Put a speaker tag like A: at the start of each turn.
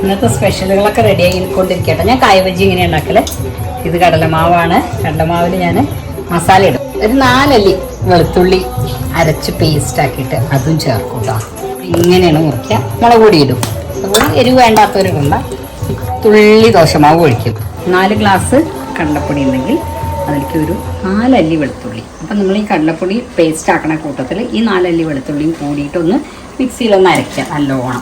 A: ഇന്നത്തെ സ്പെഷ്യലുകളൊക്കെ റെഡി ആയിക്കൊണ്ടിരിക്കട്ടെ. ഞാൻ കായബജി ഇങ്ങനെ ഉണ്ടാക്കല്. ഇത് കടലമാവാണ്. കടലമാവിൽ ഞാൻ മസാല ഇടും. ഒരു 4 അല്ലി വെളുത്തുള്ളി അരച്ച് പേസ്റ്റ് ആക്കിയിട്ട് അതും ചേർക്കും കേട്ടോ. ഇങ്ങനെയാണ് മുറിക്കുക. മുളക് പൊടി ഇടും. അതുപോലെ എരിവ് വേണ്ടാത്തവരുണ്ട തുള്ളി ദോശമാവ് ഒഴിക്കും. 4 ഗ്ലാസ് കടലപ്പൊടി ഉണ്ടെങ്കിൽ അതിലേക്ക് ഒരു 4 അല്ലി വെളുത്തുള്ളി. അപ്പം നമ്മൾ ഈ കടലപ്പൊടി പേസ്റ്റ് ആക്കണ കൂട്ടത്തിൽ ഈ 4 അല്ലി വെളുത്തുള്ളിയും കൂടിയിട്ടൊന്ന് മിക്സിയിലൊന്ന് അരയ്ക്കുക നല്ലോണം.